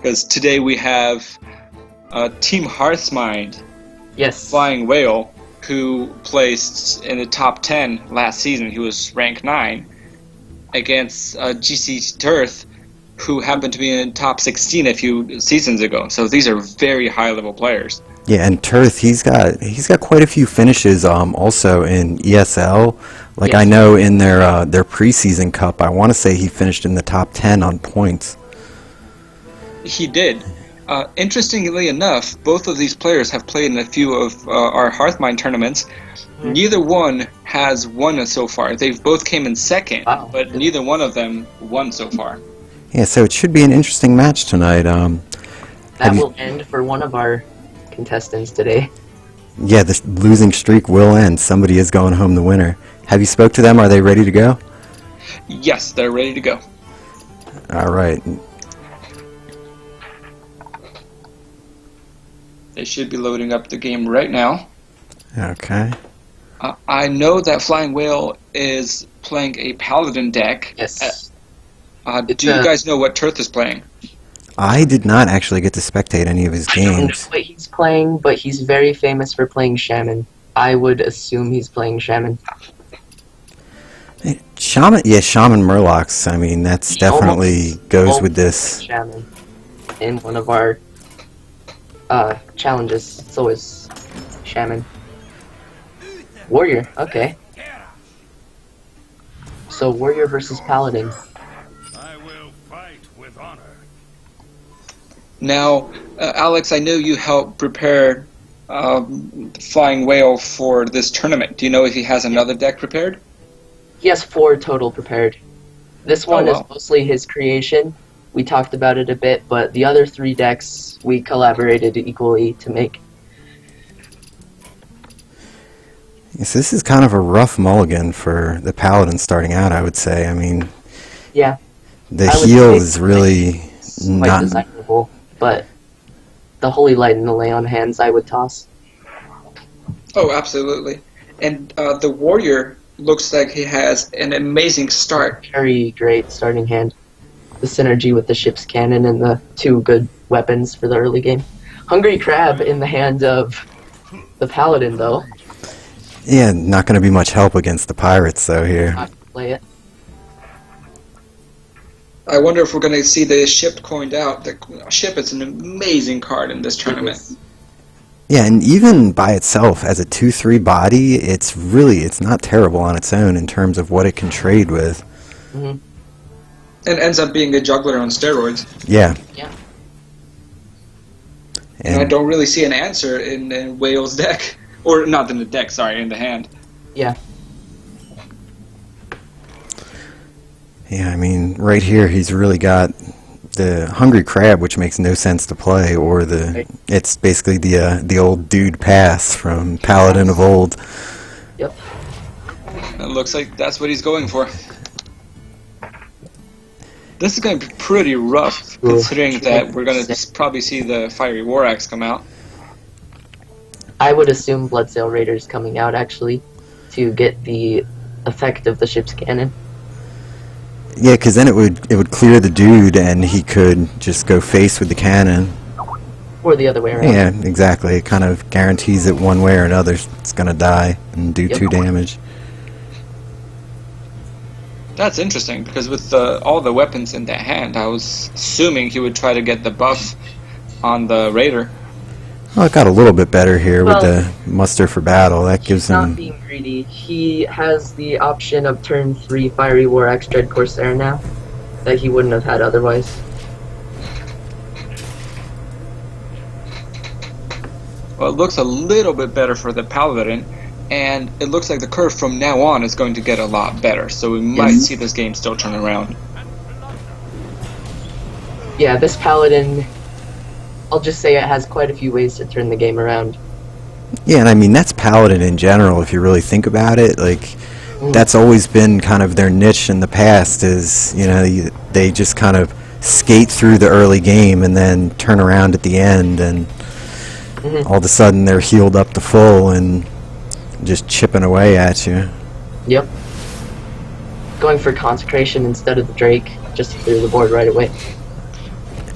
because today we have Team Hearthmind, Yes. Flying Whale, who placed in the top 10 last season. He was ranked 9 against GC Turth, who happened to be in top 16 a few seasons ago. So these are very high-level players. Yeah, and Turth, he's got quite a few finishes also in ESL. Like, Yes. I know in their preseason cup, I want to say he finished in the top 10 on points. He did. Interestingly enough, both of these players have played in a few of our Hearthmind tournaments. Neither one has won so far. They've both came in second, Wow. but neither one of them won so far. Yeah, so it should be an interesting match tonight. That will end for one of our contestants today. Yeah, the losing streak will end. Somebody is going home the winner. Have you spoke to them? Are they ready to go? Yes, they're ready to go. All right. They should be loading up the game right now. Okay. I know that Flying Whale is playing a Paladin deck. Yes. Do you guys know what Turth is playing? I did not actually get to spectate any of his I don't know games. what he's playing, but he's very famous for playing Shaman. I would assume he's playing Shaman. Shaman Murlocs. I mean, that's He definitely goes almost with this. played Shaman in one of our challenges. It's always Shaman. Warrior, okay. So Warrior versus Paladin. I will fight with honor. Now, Alex, I know you helped prepare Flying Whale for this tournament. Do you know if he has another deck prepared? He has 4 total prepared. This one wow. is mostly his creation. We talked about it a bit, but the other 3 decks we collaborated equally to make. Yes, this is kind of a rough mulligan for the Paladin starting out, I would say. I mean, Yeah, the I would heal say is really it's quite not... desirable, but the Holy Light and the Lay on Hands I would toss. Oh, absolutely. And the Warrior looks like he has an amazing start. Very great starting hand. The synergy with the ship's cannon and the 2 good weapons for the early game. Hungry Crab in the hand of the Paladin, though. Yeah, not going to be much help against the Pirates, though, here. Not to play it. I wonder if we're going to see the ship coined out. The ship is an amazing card in this tournament. Yeah, and even by itself, as a 2-3 body, it's not terrible on its own in terms of what it can trade with. Mm-hmm. And ends up being a juggler on steroids. Yeah. Yeah. And I don't really see an answer in Whale's deck. Or not in the deck, sorry, in the hand. Yeah. Yeah, I mean, right here he's really got the Hungry Crab, which makes no sense to play, or it's basically the old dude pass from Paladin of old. Yep. It looks like that's what he's going for. This is going to be pretty rough, considering that we're going to probably see the Fiery War Axe come out. I would assume Bloodsail Raiders coming out, actually, to get the effect of the ship's cannon. Yeah, because then it would clear the dude, and he could just go face with the cannon. Or the other way around. Yeah, exactly. It kind of guarantees it one way or another it's going to die and do 2 damage. That's interesting, because with all the weapons in that hand, I was assuming he would try to get the buff on the Raider. Well, it got a little bit better here Well, with the muster for battle. That gives Not him... being greedy. He has the option of turn 3 Fiery War Axe Dread Corsair now, that he wouldn't have had otherwise. Well, it looks a little bit better for the Paladin, and it looks like the curve from now on is going to get a lot better, so we might see this game still turn around. Yeah, this Paladin, I'll just say it has quite a few ways to turn the game around. Yeah, and I mean, that's Paladin in general, if you really think about it. Like, that's always been kind of their niche in the past, is, you know, they just kind of skate through the early game and then turn around at the end, and all of a sudden they're healed up to full and just chipping away at you. Yep. Going for Consecration instead of the Drake, just to clear the board right away.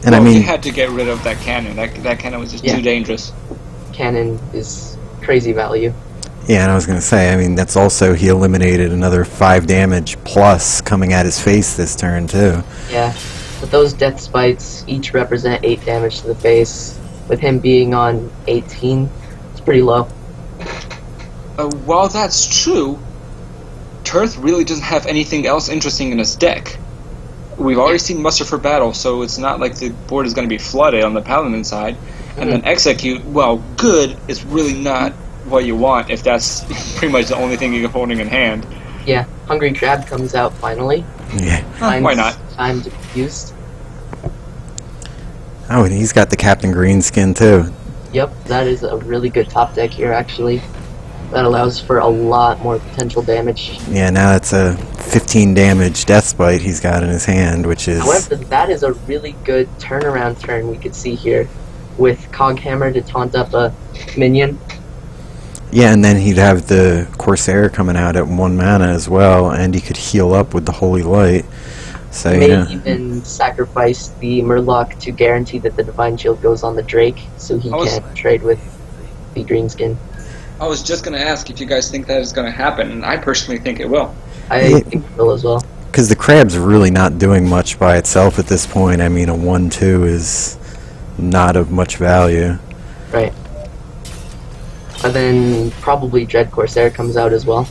And well, I you mean, had to get rid of that cannon. That cannon was just Yeah. too dangerous. Cannon is crazy value. yeah, and I was going to say, I mean, that's also, he eliminated another 5 damage plus coming at his face this turn, too. Yeah, but those death spites each represent 8 damage to the face. With him being on 18, it's pretty low. While that's true, Turth really doesn't have anything else interesting in his deck. We've already seen Muster for Battle, so it's not like the board is going to be flooded on the Paladin side. And then Execute, well, good is really not what you want if that's pretty much the only thing you're holding in hand. Yeah, Hungry Crab comes out finally. Yeah. Why not? Time to be used. Oh, and he's got the Captain Greenskin, too. Yep, that is a really good top deck here, actually. That allows for a lot more potential damage. Yeah, now it's a 15 damage Deathspite he's got in his hand, which is... However, that is a really good turnaround turn we could see here, with Coghammer to taunt up a minion. Yeah, and then he'd have the Corsair coming out at 1 mana as well, and he could heal up with the Holy Light. So, May yeah. even sacrifice the Murloc to guarantee that the Divine Shield goes on the Drake, so he can trade with the Greenskin. I was just going to ask if you guys think that is going to happen, and I personally think it will. I think it will as well. Because the Crab's really not doing much by itself at this point. I mean, a 1-2 is not of much value. Right. And then probably Dread Corsair comes out as well.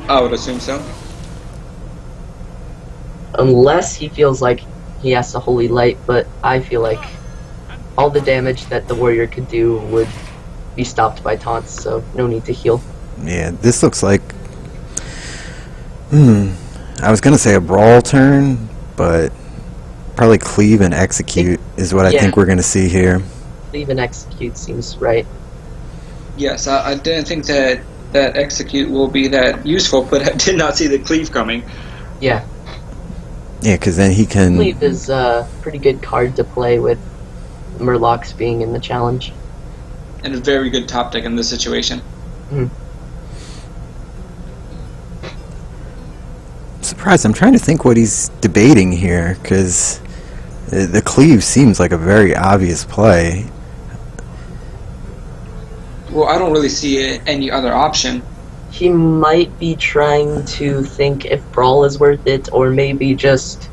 I would assume so. Unless he feels like he has a Holy Light, but I feel like all the damage that the warrior could do would be stopped by taunts, so no need to heal. Yeah, this looks like... I was going to say a Brawl turn, but probably Cleave and Execute is what I think we're going to see here. Cleave and Execute seems right. Yes, I didn't think that Execute will be that useful, but I did not see the Cleave coming. Yeah. Yeah, because then he can... Cleave is a pretty good card to play with Murlocs being in the challenge. And a very good top deck in this situation. I'm surprised. I'm trying to think what he's debating here, because the Cleave seems like a very obvious play. Well, I don't really see any other option. He might be trying to think if Brawl is worth it, or maybe just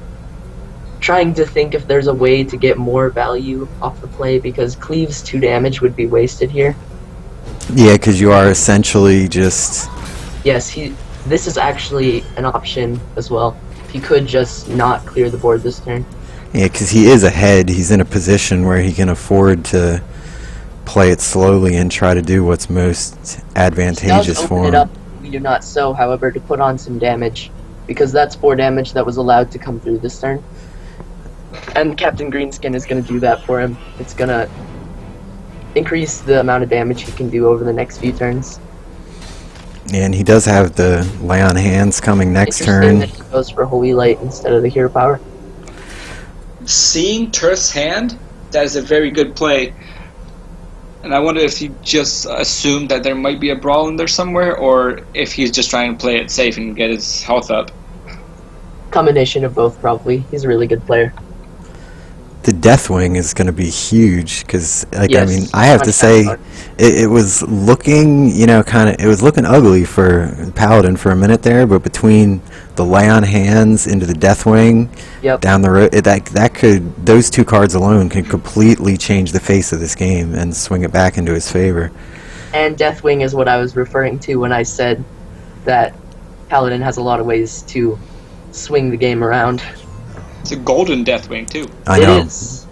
trying to think if there's a way to get more value off the play, because Cleave's 2 damage would be wasted here. Yeah, because you are essentially just... Yes, this is actually an option as well. He could just not clear the board this turn. Yeah, because he is ahead. He's in a position where he can afford to play it slowly and try to do what's most advantageous for him. It up, we do not sow, however, to put on some damage, because that's 4 damage that was allowed to come through this turn. And Captain Greenskin is going to do that for him. It's going to increase the amount of damage he can do over the next few turns. And he does have the Lay on Hands coming next turn. That he goes for Holy Light instead of the Hero Power. Seeing Turth's hand, that is a very good play. And I wonder if he just assumed that there might be a Brawl in there somewhere, or if he's just trying to play it safe and get his health up. Combination of both, probably. He's a really good player. The Deathwing is going to be huge, because, like, Yes, I mean, I have to say, it was looking, you know, it was looking ugly for Paladin for a minute there, but between the Lay on Hands into the Deathwing down the road, those 2 cards alone can completely change the face of this game and swing it back into his favor. And Deathwing is what I was referring to when I said that Paladin has a lot of ways to swing the game around. It's a golden Deathwing, too. I know. It is.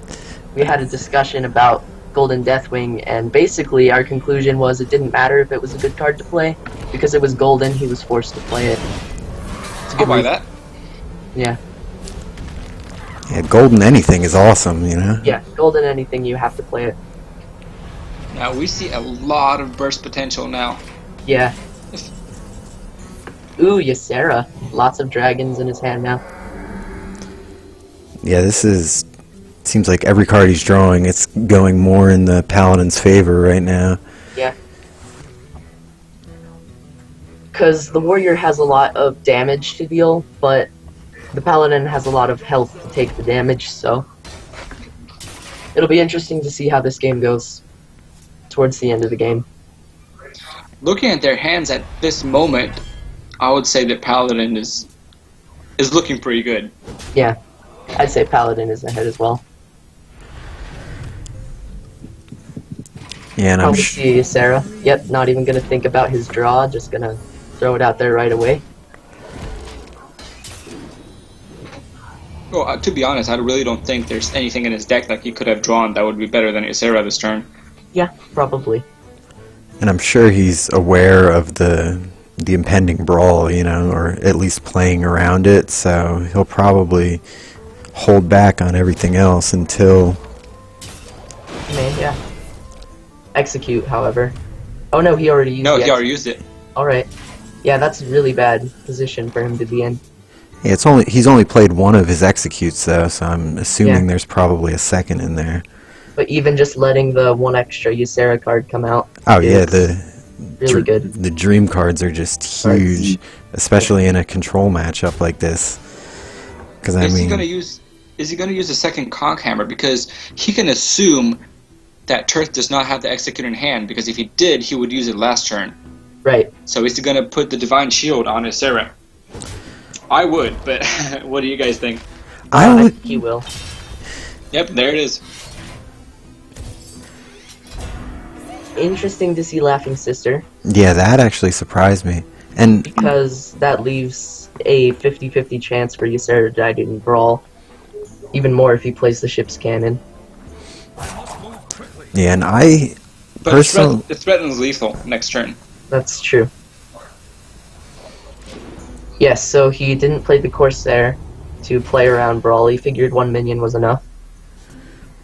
We had a discussion about Golden Deathwing, and basically our conclusion was it didn't matter if it was a good card to play, because it was golden, he was forced to play it. I'll buy that. Yeah. Yeah, golden anything is awesome, you know? Yeah, golden anything, you have to play it. Now, we see a lot of burst potential now. Yeah. Ooh, Ysera. Lots of dragons in his hand now. Yeah, seems like every card he's drawing, it's going more in the Paladin's favor right now. Yeah. Because the warrior has a lot of damage to deal, but the Paladin has a lot of health to take the damage, so It'll be interesting to see how this game goes towards the end of the game. Looking at their hands at this moment, I would say that Paladin is looking pretty good. Yeah, I'd say Paladin is ahead as well. Yeah, and I'm Probably see Sarah. Yep, not even going to think about his draw, just going to throw it out there right away. Well, to be honest, I really don't think there's anything in his deck that he could have drawn that would be better than Ysera this turn. Yeah, probably. And I'm sure he's aware of the impending brawl, you know, or at least playing around it, so he'll probably hold back on everything else until... Yeah. Execute, however. Oh no, he already used it. No, he already used it. Alright. Yeah, that's a really bad position for him to be in. Yeah, he's only played one of his executes, though, so I'm assuming there's probably a second in there. But even just letting the one extra Ysera card come out. Oh yeah, really good. The dream cards are just huge, especially in a control matchup like this. Because Is he gonna use a second conch hammer? Because he can assume that Turth does not have the execute in hand. Because if he did, he would use it last turn. Right. So is he gonna put the divine shield on Ysera? I would, but what do you guys think? I think he will. Yep, there it is. Interesting to see Laughing Sister. Yeah, that actually surprised me. And because that leaves a 50-50 chance for Ysera to die in Brawl. Even more if he plays the ship's cannon. Yeah, and I But personally... it threatens lethal next turn. That's true. Yes, so he didn't play the Corsair to play around Brawl. He figured one minion was enough.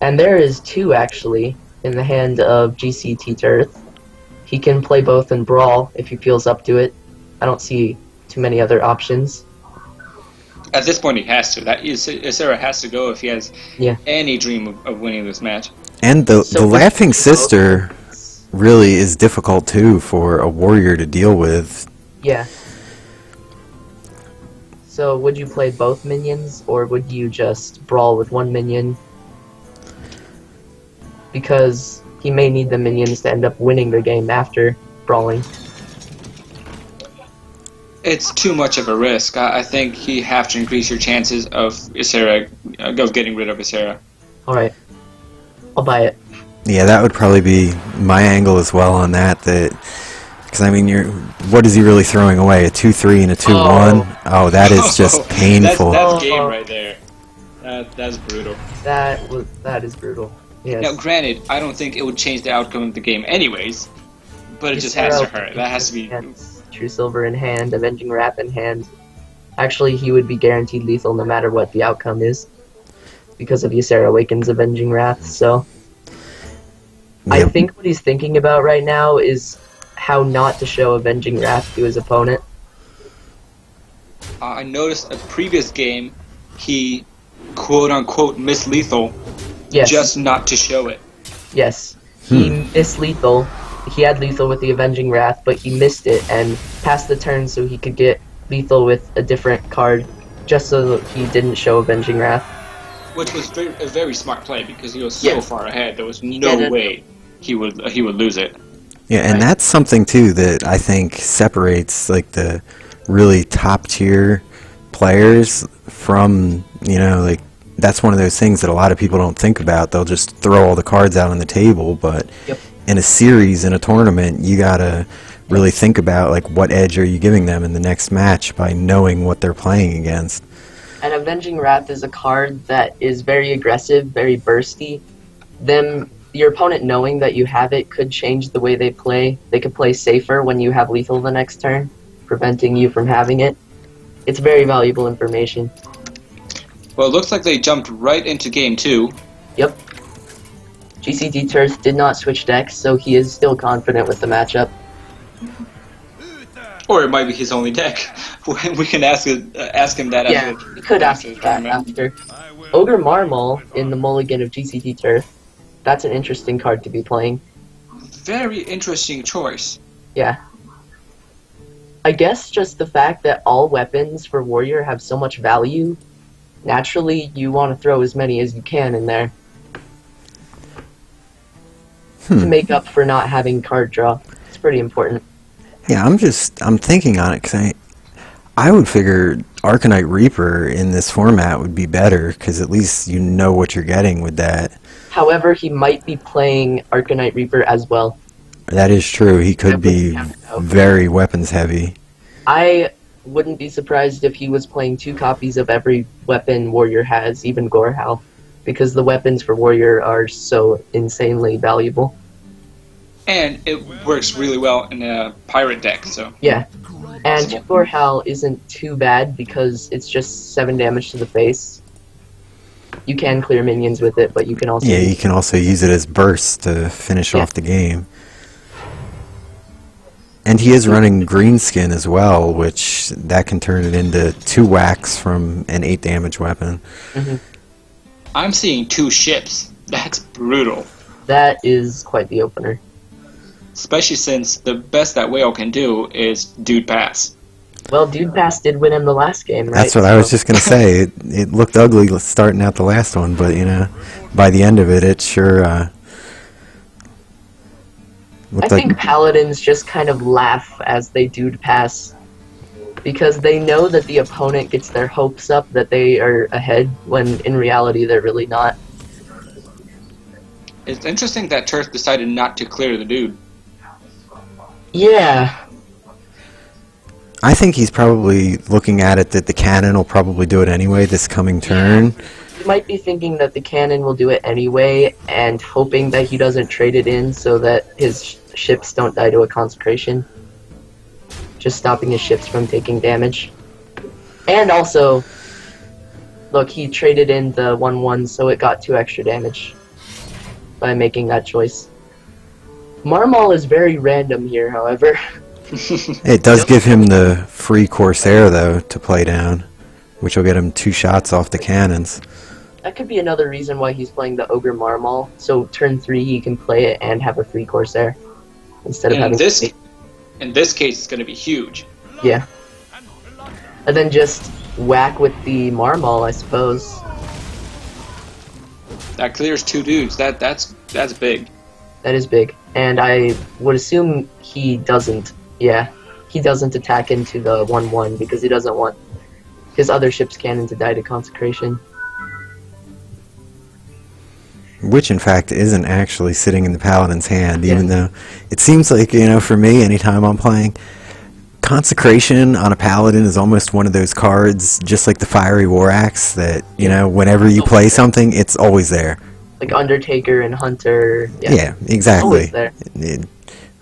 And there is two, actually, in the hand of GCT Turth. He can play both in Brawl if he feels up to it. I don't see too many other options. At this point, he has to. That Ysera has to go if he has any dream of winning this match. And the Laughing Sister really is difficult, too, for a warrior to deal with. Yeah. So would you play both minions, or would you just Brawl with one minion? Because he may need the minions to end up winning the game after brawling. It's too much of a risk. I think you have to increase your chances of getting rid of Ysera. Alright. I'll buy it. Yeah, that would probably be my angle as well on that. Because, I mean, what is he really throwing away? A 2-3 and a 2-1? Oh, that is just painful. That's game right there. That's brutal. That is brutal. Yes. Now, granted, I don't think it would change the outcome of the game anyways, but it just has to hurt. That has to be... True Silver in hand, Avenging Wrath in hand. Actually, he would be guaranteed lethal no matter what the outcome is. Because of Ysera Awaken's Avenging Wrath, so... Yep. I think what he's thinking about right now is how not to show Avenging Wrath to his opponent. I noticed a previous game, he quote-unquote missed lethal, just not to show it. Yes. He missed lethal. He had lethal with the Avenging Wrath, but he missed it and passed the turn so he could get lethal with a different card, just so that he didn't show Avenging Wrath. Which was a very smart play, because he was so far ahead, there was no way he would lose it. Yeah, and that's something, too, that I think separates, like, the really top-tier players from, you know, like, that's one of those things that a lot of people don't think about. They'll just throw all the cards out on the table, but in a series, in a tournament, you gotta really think about, like, what edge are you giving them in the next match by knowing what they're playing against. And Avenging Wrath is a card that is very aggressive, very bursty. Your opponent knowing that you have it could change the way they play. They could play safer when you have lethal the next turn, preventing you from having it. It's very valuable information. Well, it looks like they jumped right into game 2. Yep. GCT Turth did not switch decks, so he is still confident with the matchup. Or it might be his only deck. We can ask him that after. We could ask that after. Ogre Marmal in the mulligan of GCT Turf. That's an interesting card to be playing. Very interesting choice. Yeah. I guess just the fact that all weapons for Warrior have so much value, naturally you want to throw as many as you can in there. to make up for not having card draw. It's pretty important. Yeah, I'm thinking on it because I would figure Arcanite Reaper in this format would be better because at least you know what you're getting with that. However, he might be playing Arcanite Reaper as well. That is true. He could be very weapons heavy. I wouldn't be surprised if he was playing 2 copies of every weapon Warrior has, even Gorehal, because the weapons for Warrior are so insanely valuable. And it works really well in a pirate deck, so... Yeah. And Gorehal isn't too bad because it's just 7 damage to the face. You can clear minions with it, but you can also... Yeah, you can also use it as burst to finish off the game. And he is running Greenskin as well, which that can turn it into 2 whacks from an 8 damage weapon. Mm-hmm. I'm seeing 2 ships. That's brutal. That is quite the opener. Especially since the best that Whale can do is Dude Pass. Well, Dude Pass did win him the last game, right? That's what I was just going to say. It looked ugly starting out the last one, but, by the end of it, it sure looked I think Paladins just kind of laugh as they Dude Pass because they know that the opponent gets their hopes up that they are ahead when in reality they're really not. It's interesting that Turf decided not to clear the dude. Yeah. I think he's probably looking at it that the cannon will probably do it anyway this coming turn. He might be thinking that the cannon will do it anyway and hoping that he doesn't trade it in so that his ships don't die to a consecration. Just stopping his ships from taking damage. And also, look, he traded in the 1/1 so it got 2 extra damage by making that choice. Marmal is very random here, however. It does give him the free Corsair, though, to play down, which will get him 2 shots off the cannons. That could be another reason why he's playing the Ogre Marmal, so turn 3 he can play it and have a free Corsair. Instead of having in this case, it's going to be huge. Yeah. And then just whack with the Marmal, I suppose. That clears 2 dudes. That's big. That is big. And I would assume he doesn't. Yeah. He doesn't attack into the 1/1 because he doesn't want his other ship's cannon to die to consecration. Which, in fact, isn't actually sitting in the Paladin's hand, even though it seems like, for me, anytime I'm playing, Consecration on a Paladin is almost one of those cards, just like the Fiery War Axe, that, whenever you play something, it's always there. Like Undertaker and Hunter. Yeah, exactly. Always there.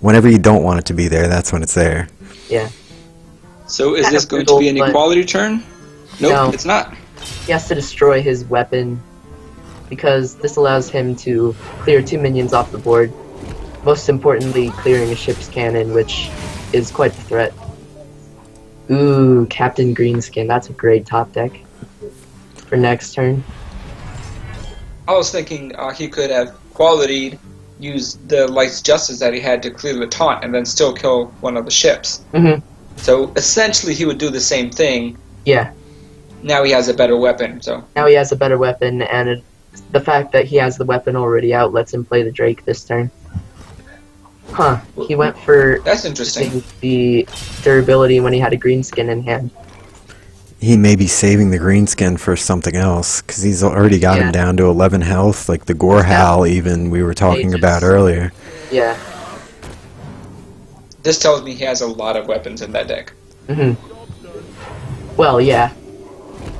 Whenever you don't want it to be there, that's when it's there. Yeah. So is this going to be an equality turn? Nope, No. It's not. He has to destroy his weapon because this allows him to clear 2 minions off the board. Most importantly, clearing a ship's cannon, which is quite the threat. Ooh, Captain Greenskin. That's a great top deck for next turn. I was thinking he could have quality'd, use the Light's Justice that he had to clear the taunt, and then still kill one of the ships. Mm-hmm. So essentially he would do the same thing. Yeah. Now he has a better weapon, so... Now he has a better weapon, and the fact that he has the weapon already out lets him play the Drake this turn. Huh. He went for... That's interesting. ...the durability when he had a Greenskin in hand. He may be saving the Greenskin for something else, because he's already got him down to 11 health, like the Gorehal even we were talking about earlier. Yeah. This tells me he has a lot of weapons in that deck. Mm-hmm. Well, yeah.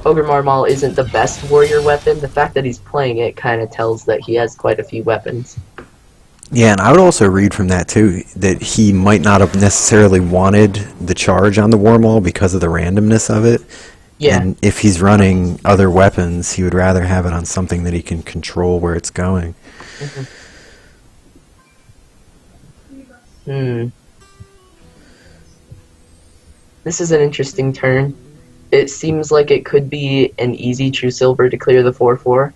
Ogre Marmal isn't the best warrior weapon. The fact that he's playing it kind of tells that he has quite a few weapons. Yeah, and I would also read from that, too, that he might not have necessarily wanted the charge on the Warmaul because of the randomness of it. Yeah. And if he's running other weapons, he would rather have it on something that he can control where it's going. Mm-hmm. This is an interesting turn. It seems like it could be an easy True Silver to clear the 4/4,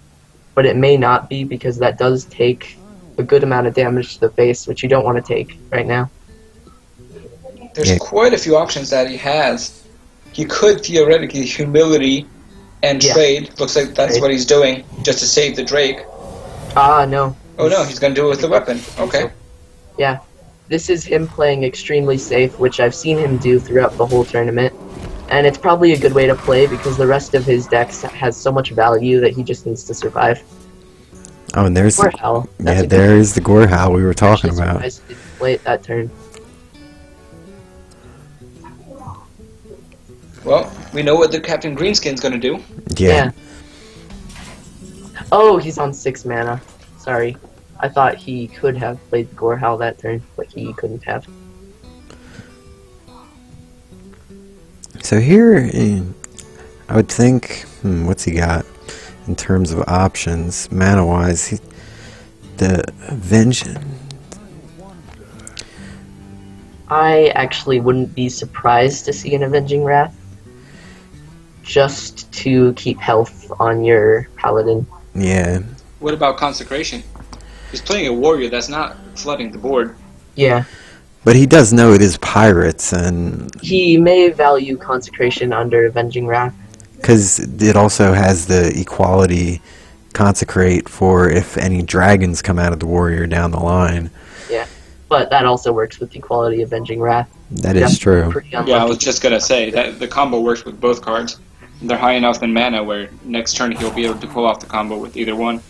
but it may not be because that does take a good amount of damage to the face, which you don't want to take right now. There's quite a few options that he has. He could theoretically humility and trade. Looks like that's what he's doing, just to save the Drake. Ah, no. Oh no, he's gonna do it with the weapon. Okay. Yeah. This is him playing extremely safe, which I've seen him do throughout the whole tournament. And it's probably a good way to play because the rest of his decks has so much value that he just needs to survive. Oh, and there's Or Hell. yeah, there is the Gorehowl we were talking about. I didn't play it that turn. Well, we know what the Captain Greenskin's gonna do. Yeah. Oh, he's on 6 mana. Sorry. I thought he could have played the Gorehowl that turn, but he couldn't have. So here, I would think, what's he got in terms of options, mana-wise? The Vengeance. I actually wouldn't be surprised to see an Avenging Wrath. Just to keep health on your Paladin. Yeah. What about Consecration? He's playing a warrior that's not flooding the board. Yeah. But he does know it is pirates, and He may value Consecration under Avenging Wrath. because it also has the equality consecrate for if any dragons come out of the warrior down the line. Yeah. But that also works with Equality Avenging Wrath. That is true. Pretty Yeah, I unlucky. was just gonna say that the combo works with both cards. They're high enough in mana where next turn he'll be able to pull off the combo with either one.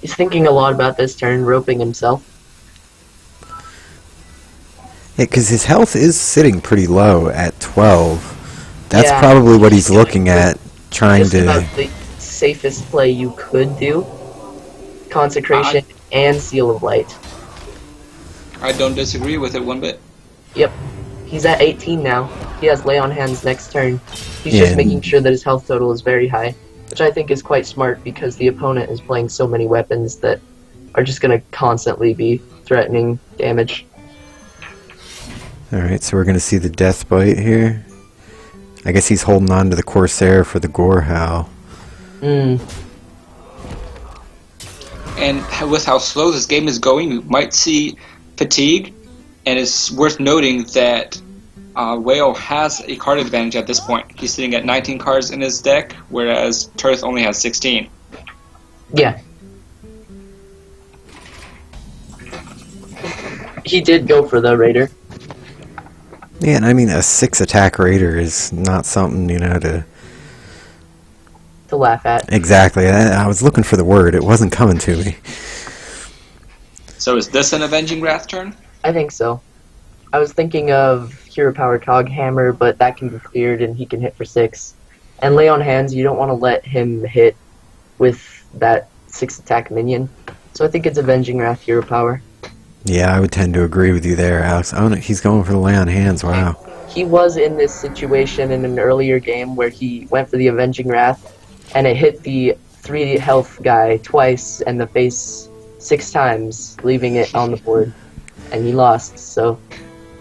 He's thinking a lot about this turn, roping himself. Yeah, because his health is sitting pretty low at 12. That's Yeah, probably what he's he's looking at, trying Just to... about the safest play you could do. Consecration and Seal of Light. I don't disagree with it one bit. Yep. He's at 18 now. He has Lay on Hands next turn. He's Yeah. just making sure that his health total is very high, which I think is quite smart because the opponent is playing so many weapons that are just going to constantly be threatening damage. Alright, so we're going to see the Death Bite here. I guess he's holding on to the Corsair for the Gorehowl. Mm. And with how slow this game is going, we might see fatigue. And it's worth noting that Whale has a card advantage at this point. He's sitting at 19 cards in his deck, whereas Turth only has 16. Yeah. He did go for the Raider. Yeah, and I mean, a 6 attack Raider is not something, to... To laugh at. Exactly, I was looking for the word, it wasn't coming to me. So is this an Avenging Wrath turn? I think so. I was thinking of Hero Power Cog Hammer, but that can be cleared and he can hit for 6. And Lay on Hands, you don't want to let him hit with that 6 attack minion. So I think it's Avenging Wrath Hero Power. Yeah, I would tend to agree with you there, Alex. Oh, no, he's going for the Lay on Hands, wow. He was in this situation in an earlier game where he went for the Avenging Wrath, and it hit the 3 health guy twice and the face 6 times, leaving it on the board. And he lost, so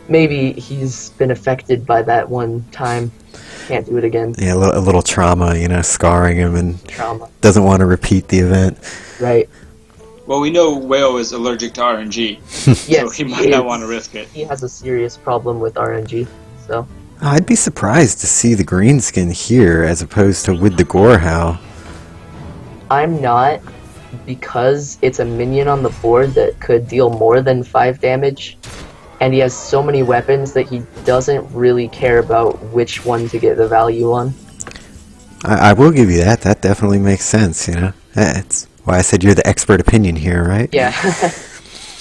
maybe he's been affected by that one time. Can't do it again. Yeah, a little trauma, scarring him, and Trauma. doesn't want to repeat the event. Right. Well, we know Whale is allergic to RNG, Yes, so he might not want to risk it. He has a serious problem with RNG, so... I'd be surprised to see the Greenskin here as opposed to with the Gorehowl. I'm not, because it's a minion on the board that could deal more than 5 damage, and he has so many weapons that he doesn't really care about which one to get the value on. I will give you that. That definitely makes sense, That's why I said you're the expert opinion here, right? Yeah.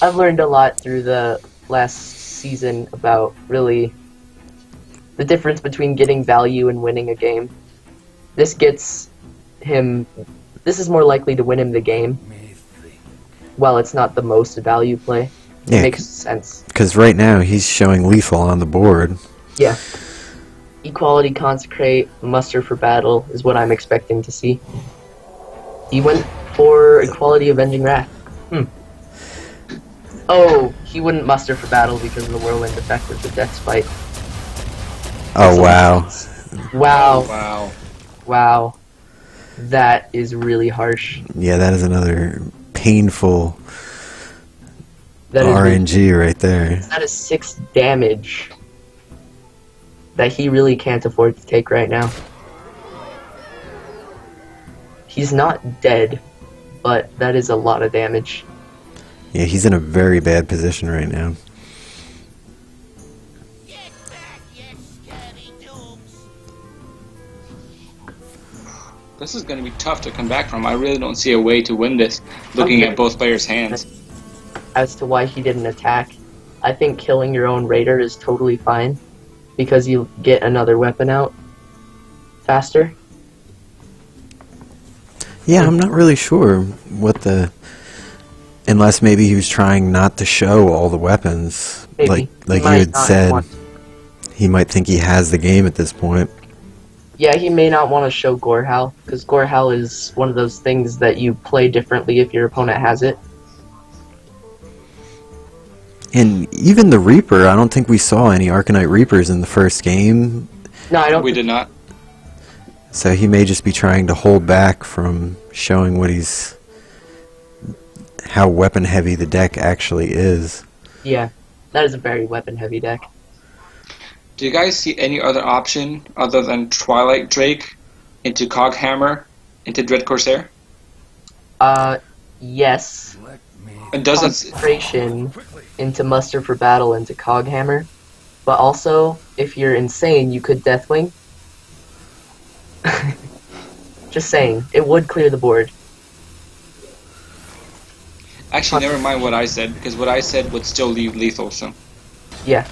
I've learned a lot through the last season about, really, the difference between getting value and winning a game. This gets him... This is more likely to win him the game. While it's not the most value play. Yeah, It makes sense. because right now he's showing lethal on the board. Yeah. Equality Consecrate, Muster for Battle is what I'm expecting to see. He went for Equality Avenging Wrath. Oh, he wouldn't Muster for Battle because of the Whirlwind effect with the Death Spite. Oh, wow. Wow. Wow. Wow. That is really harsh. Yeah, that is another painful That is RNG right there. That is 6 damage that he really can't afford to take right now. He's not dead, but that is a lot of damage. Yeah, he's in a very bad position right now. This is going to be tough to come back from. I really don't see a way to win this, looking at both players' hands. As to why he didn't attack, I think killing your own raider is totally fine, because you get another weapon out faster. Yeah, I'm not really sure what the... Unless maybe he was trying not to show all the weapons. Maybe. Like He you might had not said, want- he might think he has the game at this point. Yeah, he may not want to show Gorehowl, because Gorehowl is one of those things that you play differently if your opponent has it. And even the Reaper, I don't think we saw any Arcanite Reapers in the first game. No, I don't. We did not. So he may just be trying to hold back from showing what he's... how weapon heavy the deck actually is. Yeah, that is a very weapon-heavy deck. Do you guys see any other option other than Twilight Drake into Coghammer into Dread Corsair? Yes. Let me It doesn't. Concentration quickly. into Muster for Battle into Coghammer. But also, if you're insane, you could Deathwing. Just saying, it would clear the board. Actually, never mind what I said, because what I said would still leave lethal, so. Yeah.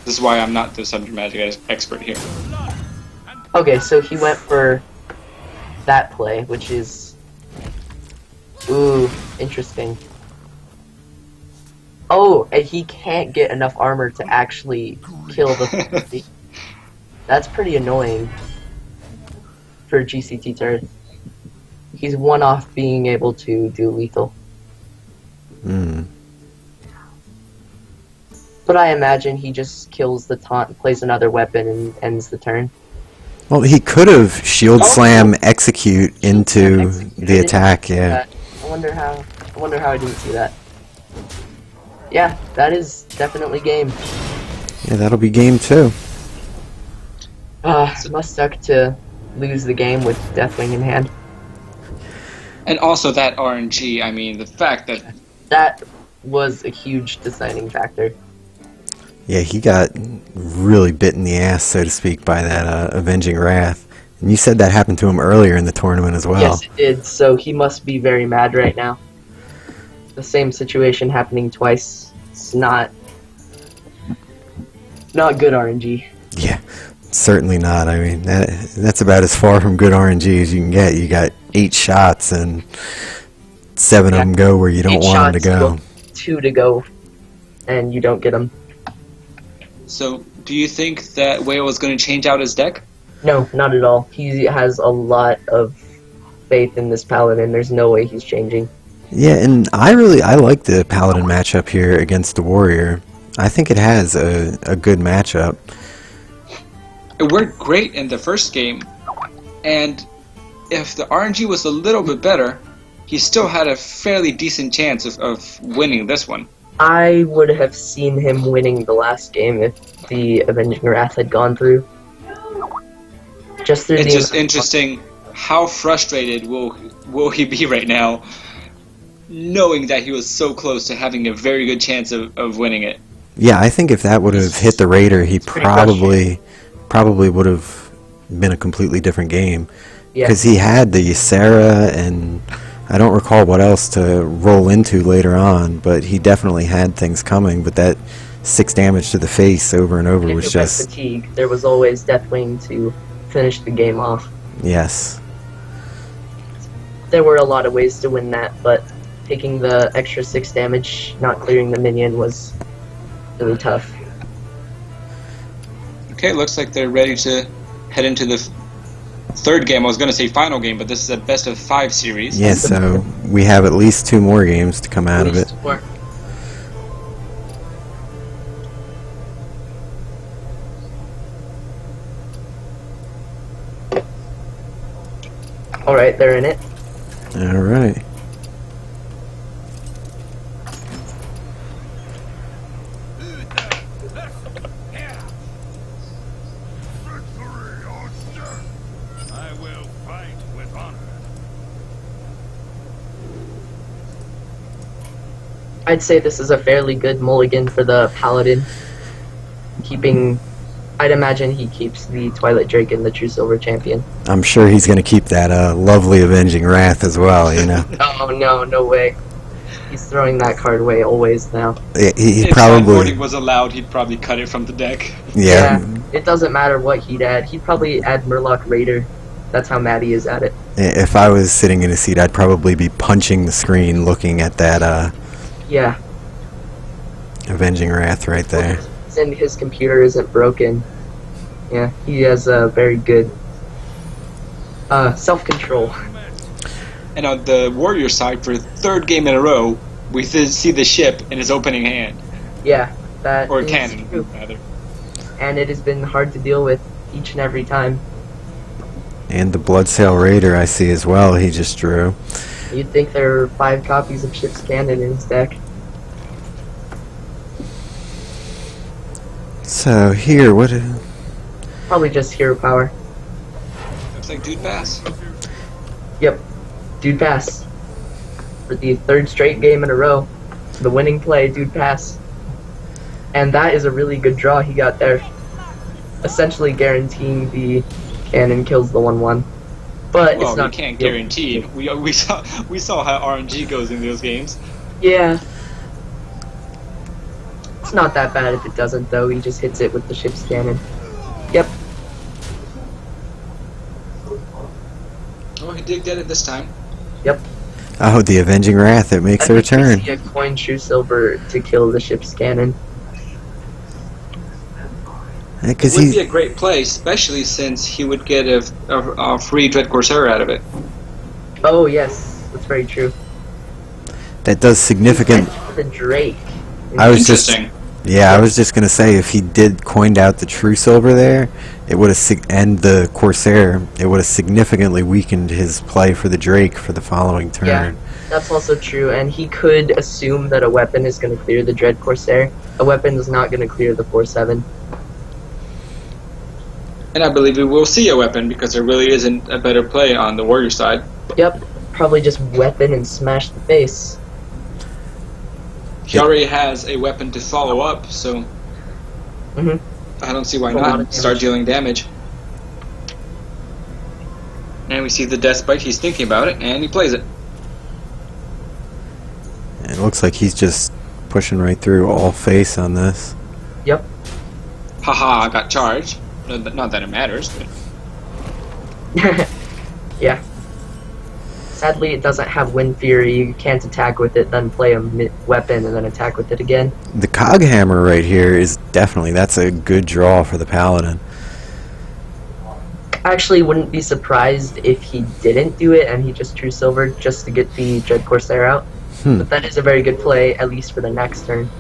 This is why I'm not the subject matter expert here. Okay, so he went for that play, which is... Ooh, interesting. Oh, and he can't get enough armor to actually kill the... That's pretty annoying for GCT turret. He's one off being able to do lethal. Hmm. But I imagine he just kills the taunt, plays another weapon, and ends the turn. Well, he could have Shield Oh. Slam execute into the attack, yeah. I wonder how I didn't see that. Yeah, that is definitely game. Yeah, that'll be game 2. Must suck to lose the game with Deathwing in hand. And also that RNG, I mean, the fact that That was a huge deciding factor. Yeah, he got really bit in the ass, so to speak, by that Avenging Wrath. And you said that happened to him earlier in the tournament as well. Yes, it did, so he must be very mad right now. The same situation happening twice. It's not good RNG. Yeah, certainly not. I mean, that's about as far from good RNG as you can get. You got 8 shots, and 7 of them go where you don't 8 want them to shots, go. 2 to go, and you don't get them. So, do you think that Whale is going to change out his deck? No, not at all. He has a lot of faith in this Paladin. There's no way he's changing. Yeah, and I like the Paladin matchup here against the Warrior. I think it has a good matchup. It worked great in the first game, and if the RNG was a little bit better, he still had a fairly decent chance of winning this one. I would have seen him winning the last game if the Avenging Wrath had gone through. Just through It's the just interesting how frustrated will he be right now, knowing that he was so close to having a very good chance of winning it. Yeah, I think if that would have hit the Raider, he pretty probably would have been a completely different game. Yeah. Because he had the Ysera, and I don't recall what else to roll into later on, but he definitely had things coming. But that 6 damage to the face over and over If was it went just... fatigue. There was always Deathwing to finish the game off. Yes. There were a lot of ways to win that, but taking the extra 6 damage, not clearing the minion, was really tough. Okay, looks like they're ready to head into the third game. I was going to say final game, but this is a best of 5 series. Yeah, so we have at least 2 more games to come out of it. More. Alright, they're in it. Alright. I will fight with honor. I'd say this is a fairly good mulligan for the Paladin. I'd imagine he keeps the Twilight Drake and the True Silver Champion. I'm sure he's going to keep that lovely Avenging Wrath as well, you know. Oh, no way. He's throwing that card away always now. He If probably... sideboarding was allowed, he'd probably cut it from the deck. Yeah. It doesn't matter what he'd add. He'd probably add Murloc Raider. That's how mad he is at it. If I was sitting in a seat, I'd probably be punching the screen looking at that Yeah. Avenging Wrath right there. And his computer isn't broken. Yeah, he has a very good self-control. And on the Warrior side, for third game in a row, we see the ship in his opening hand. Yeah, that Or is cannon, true. rather. And it has been hard to deal with each and every time. And the Bloodsail Raider I see as well, he just drew. You'd think there are 5 copies of Ship's Cannon in his deck. So here, what... Probably just hero power. Looks like Dude Pass. Yep. Dude Pass. For the 3rd straight game in a row. The winning play, Dude Pass. And that is a really good draw he got there. Essentially guaranteeing the cannon kills the 1/1. But Well, it's not... we can't guarantee. We saw how RNG goes in those games. Yeah. It's not that bad if it doesn't, though. He just hits it with the ship's cannon. Yep. Oh, he did get it this time. Yep. Oh, the Avenging Wrath, it makes a I think we return. see a coin True Silver to kill the ship's cannon. Because It would be a great play, especially since he would get a free Dread Corsair out of it. Oh, yes. That's very true. that does significant... The Drake. I was just... Interesting. Yeah, I was just going to say, if he did coined out the True Silver there, it would have, and the Corsair, it would have significantly weakened his play for the Drake for the following turn. Yeah, that's also true, and he could assume that a weapon is going to clear the Dread Corsair. A weapon is not going to clear the 4/7. And I believe we will see a weapon, because there really isn't a better play on the Warrior side. Yep, probably just weapon and smash the face. He already has a weapon to follow up, so Mhm. I don't see why A lot of not damage. start dealing damage. And we see the Death Bite, he's thinking about it, and he plays it. It looks like he's just pushing right through all face on this. Yep. Haha, I got charged. Not that it matters, but Yeah. Sadly, it doesn't have Wind Fury. You can't attack with it, then play a weapon, and then attack with it again. The Cog Hammer right here is definitely, that's a good draw for the Paladin. Actually, wouldn't be surprised if he didn't do it and he just True Silvered just to get the Dread Corsair out. But that is a very good play, at least for the next turn.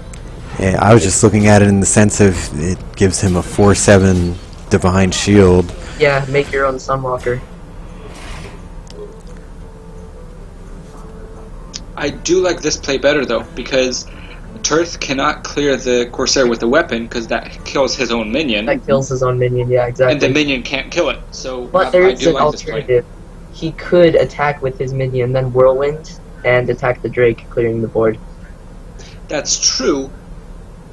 Yeah, I was just looking at it in the sense of it gives him a 4/7 Divine Shield. Yeah, make your own Sunwalker. I do like this play better, though, because Turth cannot clear the Corsair with a weapon, because that kills his own minion, That kills his own minion, yeah, exactly. and the minion can't kill it, so But there I is do an like this play. alternative. He could attack with his minion, then Whirlwind, and attack the Drake, clearing the board. That's true,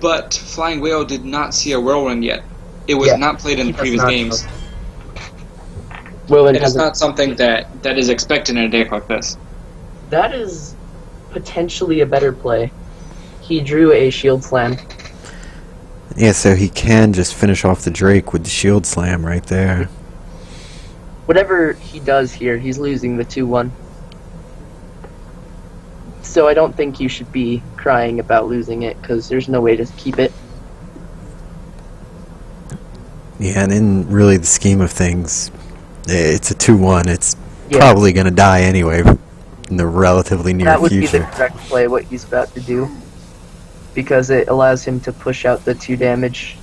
but Flying Whale did not see a Whirlwind yet. It was Yeah, not played in he the does previous not games. Whirlwind It is has not something that is expected in a deck like this. That is potentially a better play. He drew a Shield Slam. Yeah, so he can just finish off the Drake with the Shield Slam right there. Whatever he does here, he's losing the 2/1. So I don't think you should be crying about losing it, because there's no way to keep it. Yeah, and in really the scheme of things, it's a 2/1. It's Yeah. probably going to die anyway in the relatively near That would be future. the correct play, what he's about to do. Because it allows him to push out the 2 damage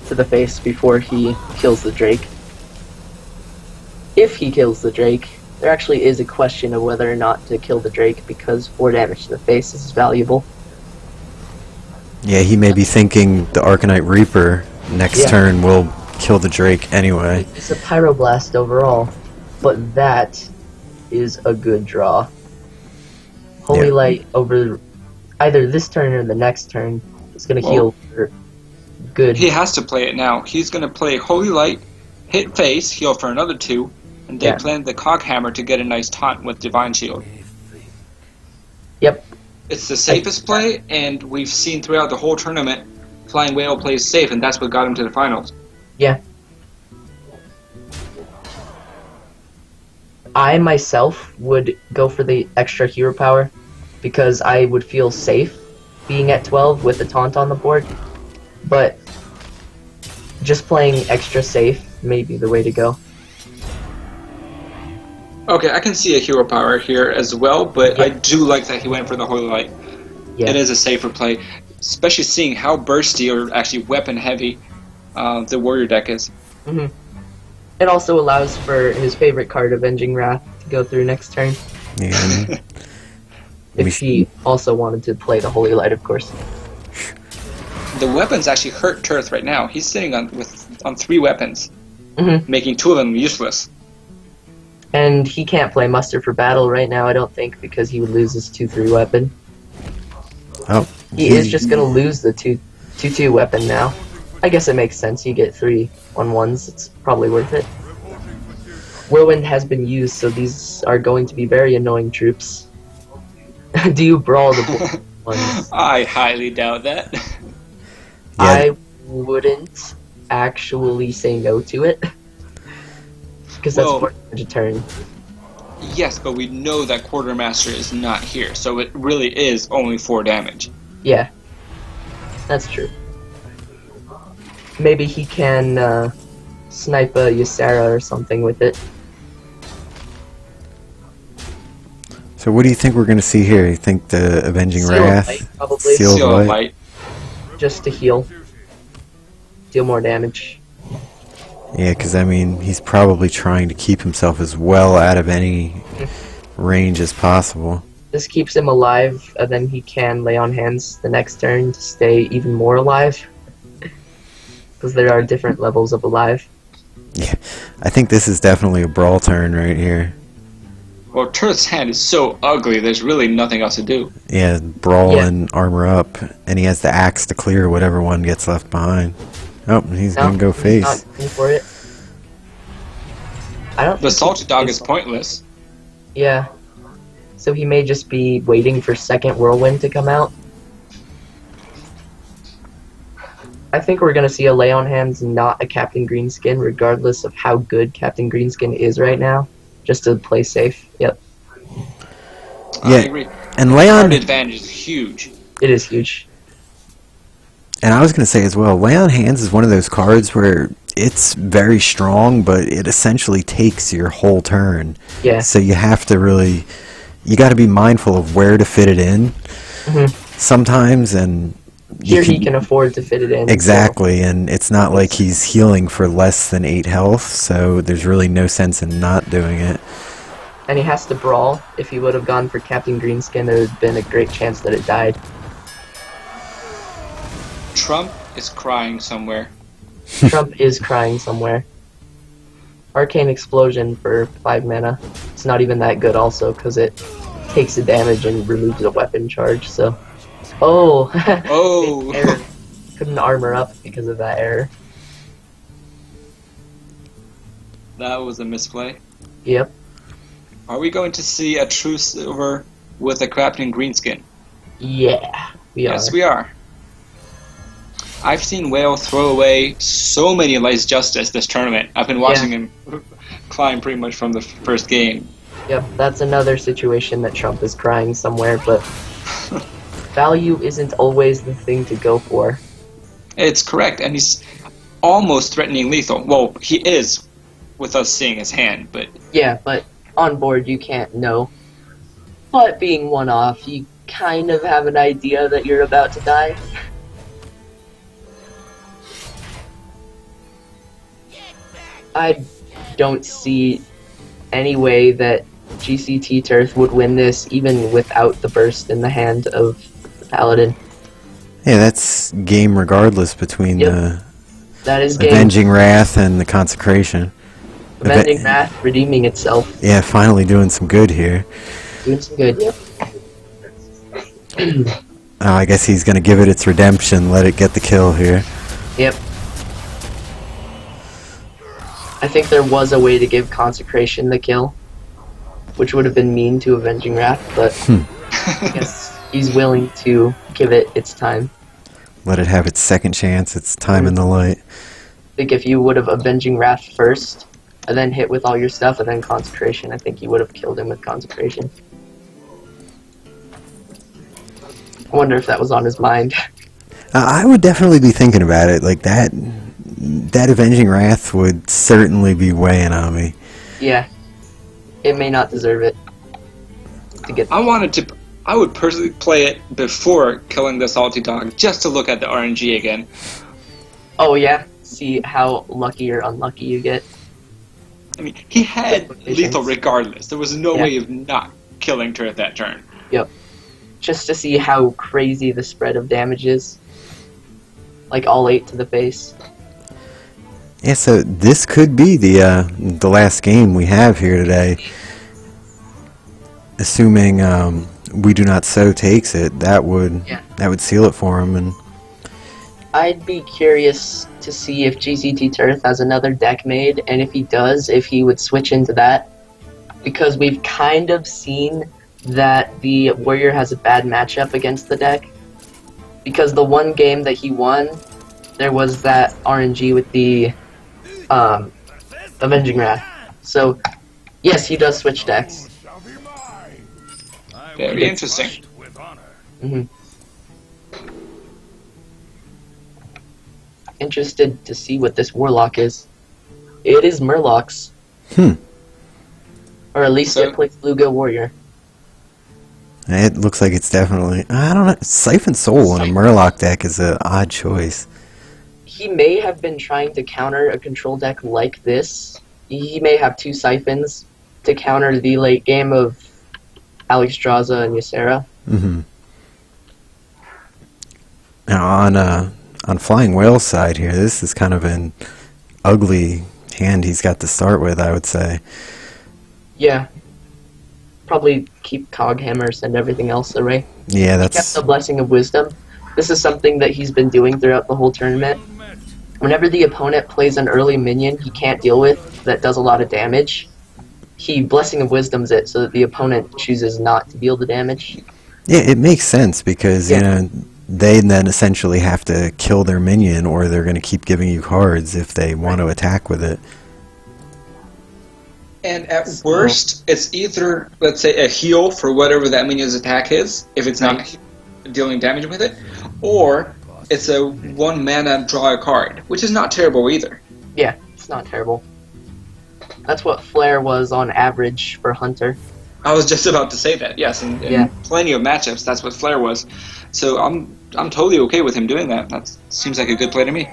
to the face before he kills the Drake. If he kills the Drake, there actually is a question of whether or not to kill the Drake, because 4 damage to the face is valuable. Yeah, he may be thinking the Arcanite Reaper next Yeah. turn will kill the Drake anyway. It's a Pyroblast overall, but that is a good draw. Holy Yeah. Light over either this turn or the next turn. It's going to Well, heal for good. He has to play it now. He's going to play Holy Light, hit face, heal for another 2, and they Yeah. plan the Coghammer to get a nice taunt with Divine Shield. Yep. It's the safest play, and we've seen throughout the whole tournament, Flying Whale plays safe, and that's what got him to the finals. Yeah. I myself would go for the extra hero power because I would feel safe being at 12 with the taunt on the board. But just playing extra safe may be the way to go. Okay, I can see a hero power here as well, but Yeah. I do like that he went for the Holy Light. Yeah. It is a safer play, especially seeing how bursty or actually weapon heavy the Warrior deck is. hmm It also allows for his favorite card, Avenging Wrath, to go through next turn. Yeah. If he also wanted to play the Holy Light, of course. The weapons actually hurt Turth right now. He's sitting on 3 weapons, hmm making 2 of them useless. And he can't play Muster for Battle right now, I don't think, because he would lose his 2/3 weapon. Oh, He is just going to lose the 2/2 weapon now. I guess it makes sense. You get 3 1/1s. It's probably worth it. Whirlwind has been used, so these are going to be very annoying troops. Do you brawl the ones? I highly doubt that. I wouldn't actually say no to it. Because that's Well- 4 damage a turn. Yes, but we know that Quartermaster is not here, so it really is only 4 damage. Yeah. That's true. Maybe he can snipe a Ysera or something with it. so what do you think we're going to see here? You think the Avenging Seal of Wrath? Light, probably. Seal of Seal of Light? Light. Just to heal. Deal more damage. Yeah, because, I mean, he's probably trying to keep himself as well out of any range as possible. This keeps him alive, and then he can lay on hands the next turn to stay even more alive. Because there are different levels of alive. Yeah, I think this is definitely a brawl turn right here. Well, Turth's hand is so ugly, there's really nothing else to do. Yeah, brawl Yeah. and armor up, and he has the axe to clear whatever one gets left behind. Oh, he's No, gonna go he's face. not going for it. I don't The think Salted Dog he's- is pointless. Yeah. So he may just be waiting for second Whirlwind to come out. I think we're going to see a lay on hands, not a Captain Greenskin, regardless of how good Captain Greenskin is right now. Just to play safe. Yep. I Yeah, agree. and Leon, Card advantage is huge. It is huge. and I was gonna say as well, Lay on Hands is one of those cards where it's very strong, but it essentially takes your whole turn. Yeah. So you have to really, you got to be mindful of where to fit it in. Mhm. Sometimes, and you Here he can afford to fit it in. exactly, and it's not like he's healing for less than 8 health, so there's really no sense in not doing it. And he has to brawl. If he would have gone for Captain Greenskin, there would have been a great chance that it died. Trump is crying somewhere. Trump is crying somewhere. Arcane Explosion for 5 mana. It's not even that good also, because it takes the damage and removes a weapon charge, so... Oh! Oh! Error. Couldn't armor up because of that error. That was a misplay. Yep. Are we going to see a true silver with a Captain Greenskin? Yeah, we Yes, are. we are. I've seen Whale throw away so many Lights Justice this tournament. I've been watching him climb pretty much from the first game. Yep, that's another situation that Trump is crying somewhere, but... value isn't always the thing to go for. It's correct, and he's almost threatening lethal. Well, he is, with us seeing his hand, but Yeah, but on board you can't know. But being one off, you kind of have an idea that you're about to die. I don't see any way that GCT Turth would win this even without the burst in the hand of the Paladin. Yeah, that's game regardless between Yep. the That is game. Avenging Wrath and the Consecration. Avenging Wrath redeeming itself. Yeah, finally doing some good here. Doing some good, yep. Oh, I guess he's going to give it its redemption, let it get the kill here. Yep. I think there was a way to give Consecration the kill, which would have been mean to Avenging Wrath, but I guess he's willing to give it its time. Let it have its second chance, its time in the light. I think if you would have Avenging Wrath first, and then hit with all your stuff, and then Consecration, I think you would have killed him with Consecration. I wonder if that was on his mind. I would definitely be thinking about it. Like, that Avenging Wrath would certainly be weighing on me. Yeah. It may not deserve it. To get I would personally play it before killing the Salty Dog, just to look at the RNG again. Oh yeah? See how lucky or unlucky you get. I mean, he had lethal regardless. There was no way of not killing Turret that turn. Yep. Just to see how crazy the spread of damage is. Like all 8 to the face. Yeah, so this could be the last game we have here today. Assuming We Do Not So takes it, that would seal it for him. And I'd be curious to see if GCT Turf has another deck made, and if he does, if he would switch into that. Because we've kind of seen that the Warrior has a bad matchup against the deck. Because the one game that he won, there was that RNG with the Avenging Wrath. So, yes, he does switch decks. Very interesting. Mm-hmm. Interested to see what this Warlock is. It is Murlocs. Or at least it plays Bluegill Warrior. it looks like it's definitely... I don't know. Siphon Soul in a Murloc deck is an odd choice. He may have been trying to counter a control deck like this. He may have 2 Siphons to counter the late game of Alexstrasza and Ysera. Mm-hmm. Now, on Flying Whale's side here, this is kind of an ugly hand he's got to start with, I would say. Yeah. Probably keep Coghammer, send everything else away. Yeah, He kept the Blessing of Wisdom. This is something that he's been doing throughout the whole tournament. Whenever the opponent plays an early minion he can't deal with that does a lot of damage, he Blessing of Wisdoms it so that the opponent chooses not to deal the damage. Yeah, it makes sense because, you know, they then essentially have to kill their minion or they're going to keep giving you cards if they want to attack with it. And at worst, it's either, let's say, a heal for whatever that minion's attack is, if it's not dealing damage with it, or it's a 1 mana draw a card, which is not terrible either. Yeah, it's not terrible. That's what Flare was on average for Hunter. I was just about to say that, yes, in plenty of matchups, that's what Flare was. So I'm totally okay with him doing that. That seems like a good play to me.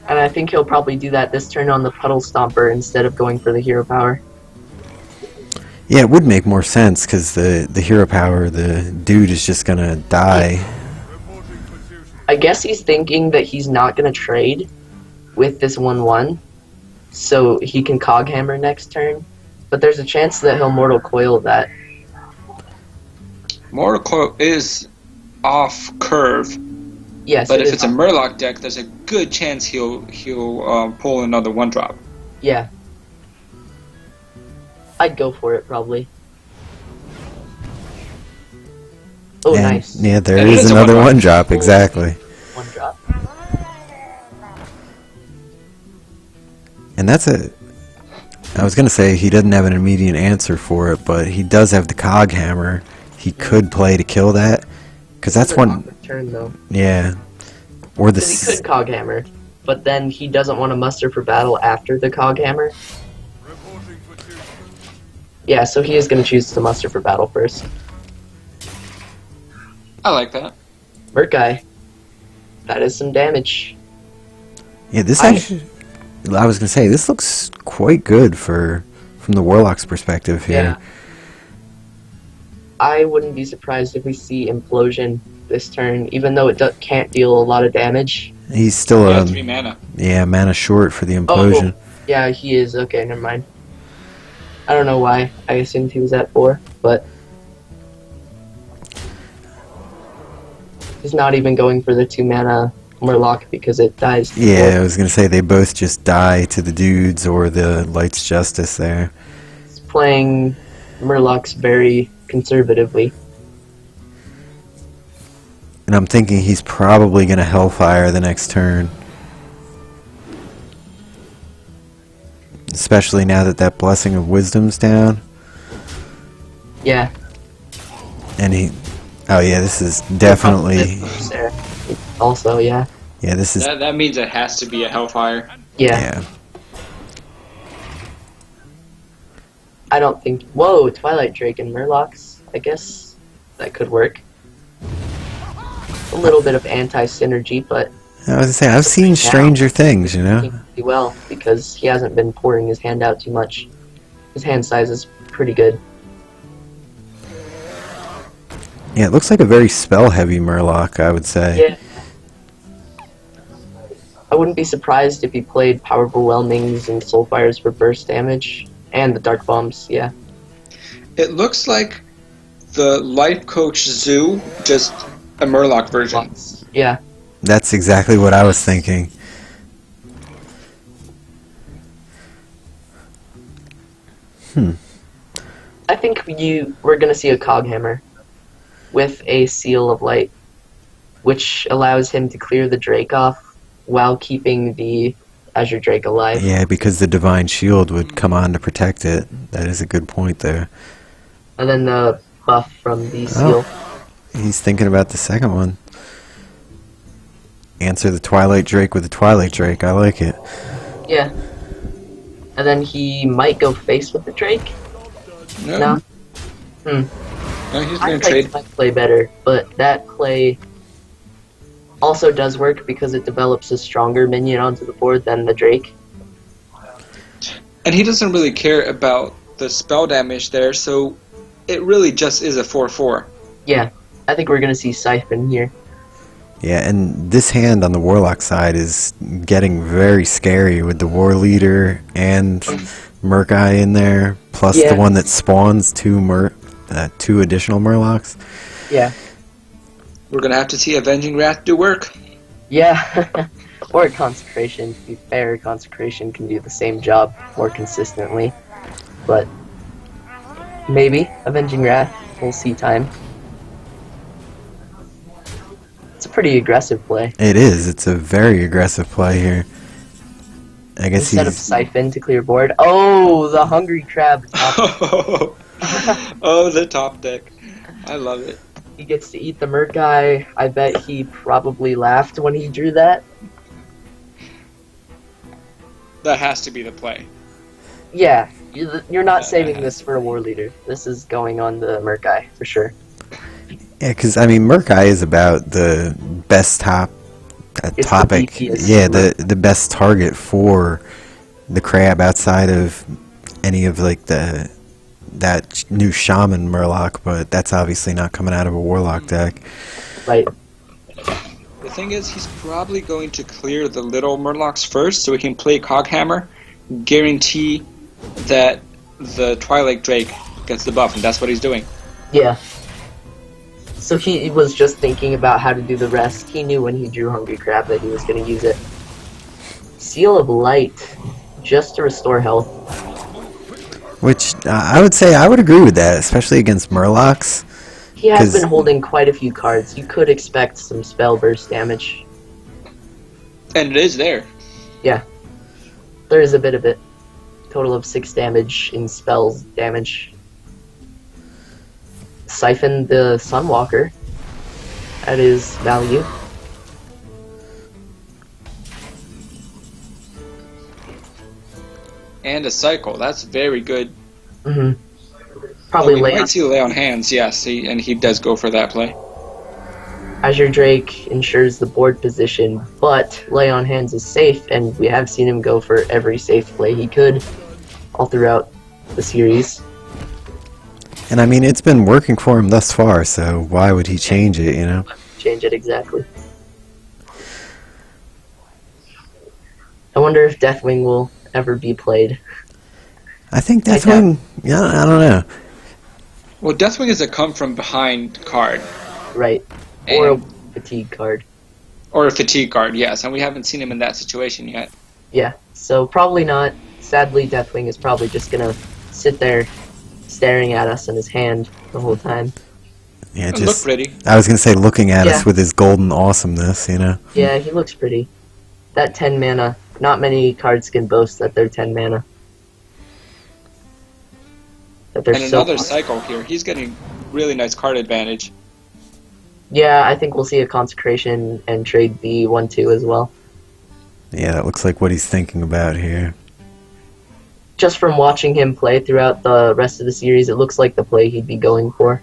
And I think he'll probably do that this turn on the Puddle Stomper instead of going for the Hero Power. Yeah, it would make more sense because the hero power, the dude is just going to die. I guess he's thinking that he's not going to trade with this 1/1, so he can Coghammer next turn. But there's a chance that he'll Mortal Coil that. Mortal Coil is off curve, Yes, but if it's a Murloc deck, there's a good chance he'll pull another 1-drop. Yeah. I'd go for it, probably. Oh, And, nice. Yeah, there is another 1-drop, exactly. 1-drop. And that's I was going to say he doesn't have an immediate answer for it, but he does have the Coghammer he could play to kill that. Because that's one... Turn, though. Yeah. Or the... He could Coghammer, but then he doesn't want to muster for battle after the Coghammer. Yeah, so he is going to choose to muster for battle first. I like that. Murkai. That is some damage. Yeah, this actually... I was going to say, this looks quite good from the Warlock's perspective here. Yeah. I wouldn't be surprised if we see Implosion this turn, even though it can't deal a lot of damage. He's still 3 mana. Yeah, mana short for the Implosion. Oh, yeah, he is. Okay, never mind. I don't know why. I assumed he was at 4, but... He's not even going for the 2-mana Murloc because it dies to Yeah, I board. was gonna say they both just die to the dudes or the Light's Justice there. He's playing Murlocs very conservatively. And I'm thinking he's probably gonna Hellfire the next turn. Especially now that that Blessing of Wisdom's down. Yeah. And he... Oh yeah, this is definitely... Also, yeah. Yeah, this is... That means it has to be a Hellfire. Yeah. Yeah. I don't think... Whoa, Twilight Drake and Murlocs. I guess that could work. A little bit of anti-synergy, but I was gonna say, I've seen stranger things, you know? pretty well because he hasn't been pouring his hand out too much. His hand size is pretty good. Yeah, it looks like a very spell-heavy Murloc, I would say. Yeah. I wouldn't be surprised if he played Power Overwhelmings and Soulfires for burst damage, and the Dark Bombs, yeah. It looks like the Life Coach Zoo, just a Murloc version. Yeah. That's exactly what I was thinking. I think we're going to see a Coghammer with a Seal of Light, which allows him to clear the Drake off while keeping the Azure Drake alive. Yeah, because the Divine Shield would come on to protect it. That is a good point there. And then the buff from the Seal. He's thinking about the second one. Answer the Twilight Drake with the Twilight Drake. I like it. Yeah. And then he might go face with the Drake. No? No, he's I going to think trade. he might play better, but that play also does work because it develops a stronger minion onto the board than the Drake. And he doesn't really care about the spell damage there, so it really just is a 4/4. Yeah, I think we're going to see Siphon here. Yeah, and this hand on the Warlock side is getting very scary with the War Leader and Murkai in there, plus the one that spawns two additional Murlocs. Yeah. We're going to have to see Avenging Wrath do work. Yeah. Or Consecration. To be fair, Consecration can do the same job more consistently. But maybe Avenging Wrath. We'll see time. It's a pretty aggressive play. It is. It's a very aggressive play here. I guess Instead of Siphon to clear board. Oh, the Hungry Crab. Oh, the top deck. I love it. He gets to eat the Murkai. I bet he probably laughed when he drew that. That has to be the play. Yeah, you're not saving this for a War Leader. This is going on the Murkai, for sure. Yeah, because, I mean, Murkai is about the best It's topic. the DPS. Yeah, the best target for the crab outside of any of, like, that new Shaman Murloc, but that's obviously not coming out of a Warlock deck. Right. The thing is, he's probably going to clear the little Murlocs first so he can play Coghammer, guarantee that the Twilight Drake gets the buff, and that's what he's doing. Yeah. So he was just thinking about how to do the rest. He knew when he drew Hungry Crab that he was going to use it. Seal of Light, just to restore health. Which, I would say I would agree with that, especially against Murlocs. He has been holding quite a few cards. You could expect some spell burst damage. And it is there. Yeah. There is a bit of it. Total of 6 damage in spells damage. Siphon the Sunwalker at his value. And a cycle. That's very good. Mm-hmm. Probably we lay might on see lay on hands, yes, and he does go for that play. Azure Drake ensures the board position, but lay on hands is safe, and we have seen him go for every safe play he could all throughout the series. And I mean, it's been working for him thus far, so why would he change it, you know? Change it exactly. I wonder if Deathwing will ever be played. I think Deathwing, yeah, I don't know. Well, Deathwing is a come from behind card. Right. And Or fatigue card. Or a fatigue card, yes, and we haven't seen him in that situation yet. Yeah, so probably not. Sadly, Deathwing is probably just gonna sit there staring at us in his hand the whole time. Yeah, It look pretty. I was gonna say, looking at Yeah. us with his golden awesomeness, you know. Yeah, he looks pretty. That 10 mana, not many cards can boast that they're 10 mana. That they're And so another cycle here. He's getting really nice card advantage. Yeah, I think we'll see a Consecration and trade the 1/2 as well. Yeah, that looks like what he's thinking about here. Just from watching him play throughout the rest of the series, it looks like the play he'd be going for.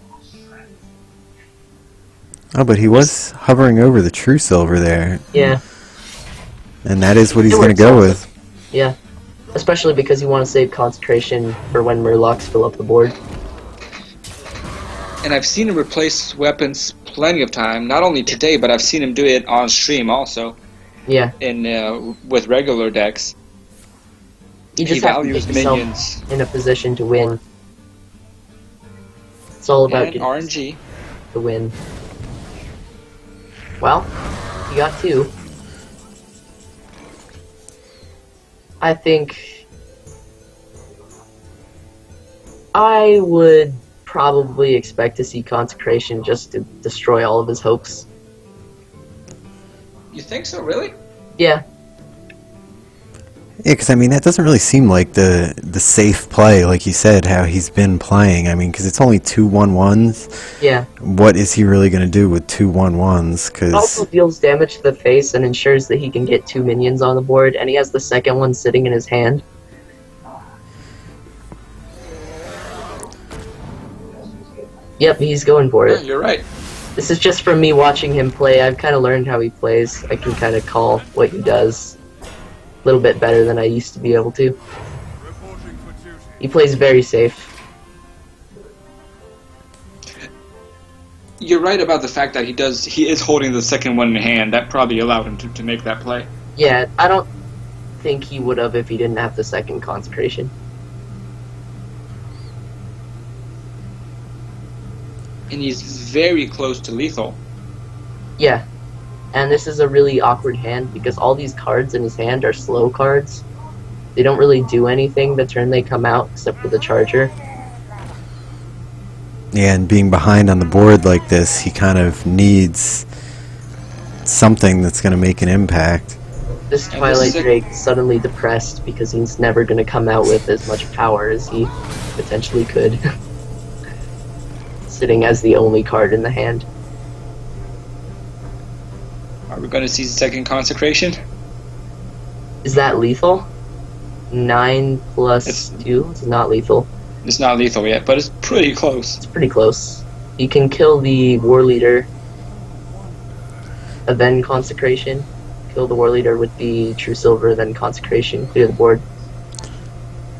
Oh, but he was hovering over the True Silver there, Yeah, and that is what he's It going to works go also. with. yeah. Especially because you want to save Consecration for when Murlocs fill up the board. And I've seen him replace weapons plenty of time. Not only today, but I've seen him do it on stream also. Yeah, In with regular decks. you He just have to values get yourself minions in a position to win. It's all about and getting RNG. the win. Well, you got 2. I think I would probably expect to see Consecration just to destroy all of his hopes. You think so, really? Yeah, Yeah, because I mean that doesn't really seem like the safe play, like you said, how he's been playing. I mean, because it's only 2 1/1s. yeah. What is he really going to do with 2 1/1s? It also Because deals damage to the face and ensures that he can get 2 minions on the board, and he has the second one sitting in his hand. Yep, he's going for Yeah, it. you're right. This is just from me watching him play. I've kind of learned how he plays. I can kind of call what he does a little bit better than I used to be able to. Reporting for duty. He plays very safe. You're right about the fact that he is holding the second one in hand. That probably allowed him to make that play. Yeah, I don't think he would have if he didn't have the second Consecration. And he's very close to lethal. Yeah, and this is a really awkward hand because all these cards in his hand are slow cards. They don't really do anything the turn they come out except for the Charger. yeah, and being behind on the board like this, he kind of needs something that's going to make an impact. This And Twilight this is a- Drake suddenly depressed because he's never going to come out with as much power as he potentially could. Sitting as the only card in the hand. Are we going to see the second consecration? Is that lethal? 9 plus It's- 2? It's not lethal. It's not lethal yet, but it's pretty close. It's pretty close. You can kill the War Leader, then Consecration. Kill the War Leader with the True Silver, then Consecration. Clear the board.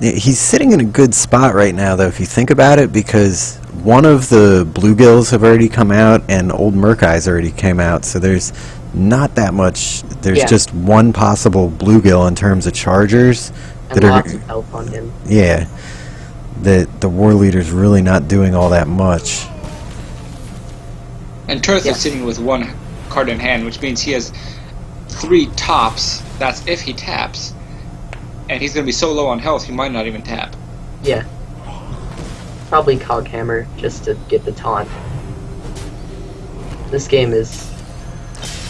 Yeah, he's sitting in a good spot right now, though, if you think about it, because one of the Bluegills have already come out, and Old Murk-Eyes already came out, so there's not that much. There's Yeah. just one possible Bluegill in terms of Chargers. And lots of health on him. Yeah, the War Leader's really not doing all that much. And Turth Yeah. is sitting with one card in hand, which means he has 3 tops. That's if he taps. And he's going to be so low on health, he might not even tap. Yeah. Probably Coghammer just to get the taunt. This game is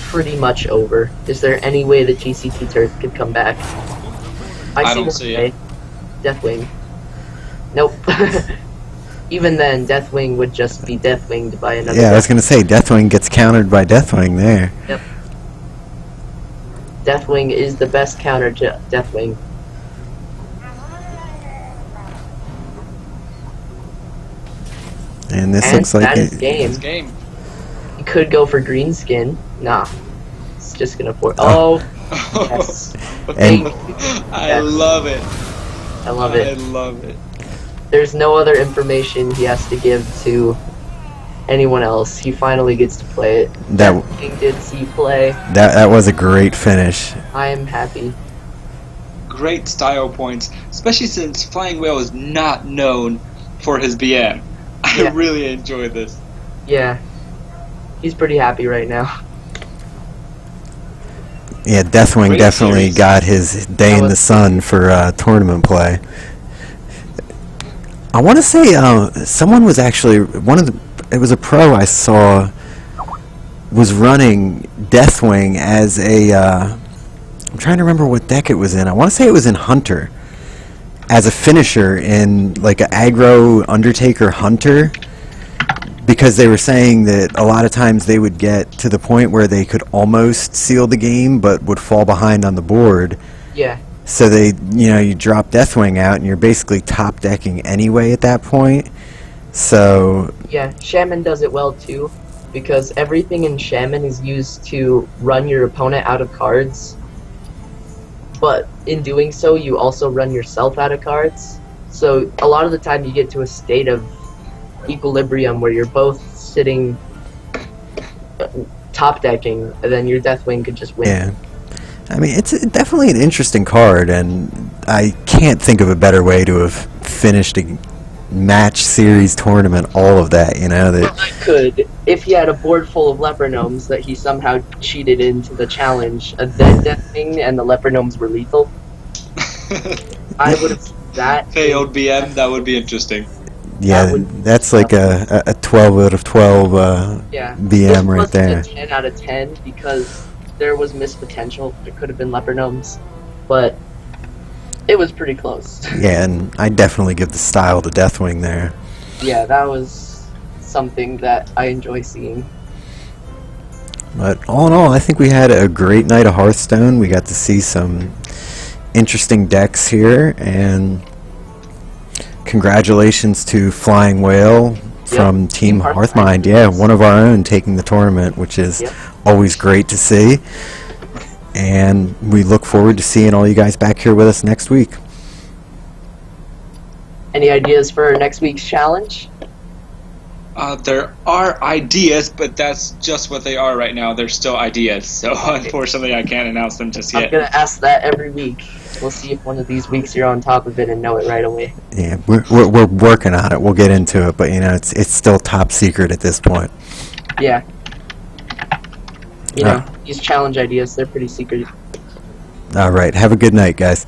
pretty much over. Is there any way that GCT Turf could come back? I see don't one see way. it. Deathwing. Nope. Even then, Deathwing would just be Deathwinged by another. Yeah, I was going to say, Deathwing gets countered by Deathwing there. Yep. Deathwing is the best counter to Deathwing. And this And looks like that is it, game. It's game. You could go for green skin. Nah. It's just gonna for. Oh, yes. And- I love it. I love I it. love it. There's no other information he has to give to anyone else. He finally gets to play it. That- Deathwing did see play. that was a great finish. I am happy. Great style points, especially since Flying Whale is not known for his BM. I Yeah. really enjoy this. Yeah. He's pretty happy right now. Yeah, Deathwing Great definitely series. got his day That in the was- sun for tournament play. I want to say someone was actually it was a pro I saw was running Deathwing as a I'm trying to remember what deck it was in. I want to say it was in Hunter as a finisher in like a aggro Undertaker Hunter, because they were saying that a lot of times they would get to the point where they could almost seal the game but would fall behind on the board. Yeah. So you drop Deathwing out and you're basically top decking anyway at that point. So Yeah, Shaman does it well too, because everything in Shaman is used to run your opponent out of cards, but in doing so, you also run yourself out of cards. So a lot of the time you get to a state of equilibrium where you're both sitting top decking, and then your Deathwing could just win. yeah, I mean it's definitely an interesting card, and I can't think of a better way to have finished a match series tournament. All of that, that. I could, if he had a board full of leper gnomes that he somehow cheated into the challenge, and then Deathwing and the leper gnomes were lethal, I would have that. Failed BM, that would be interesting. Yeah, That would- that's like a 12 out of 12 Yeah. BM It right wasn't there. a 10 out of 10 because there was missed potential. There could have been leper gnomes, but it was pretty close. Yeah, and I definitely give the style to Deathwing there. Yeah, that was something that I enjoy seeing. But all in all, I think we had a great night of Hearthstone. We got to see some interesting decks here, and congratulations to Flying Whale from Team Team Hearthmind. Hearthmind. Yeah, one of our own taking the tournament, which is Yep. always great to see. And we look forward to seeing all you guys back here with us next week. Any ideas for next week's challenge? There are ideas, but that's just what they are right now. They're still ideas, so unfortunately I can't announce them just I'm yet. gonna ask that every week. We'll see if one of these weeks you're on top of it and know it right away. Yeah, we're working on it. We'll get into it, but it's still top secret at this point. Yeah. These challenge ideas, they're pretty secret. All right, have a good night, guys.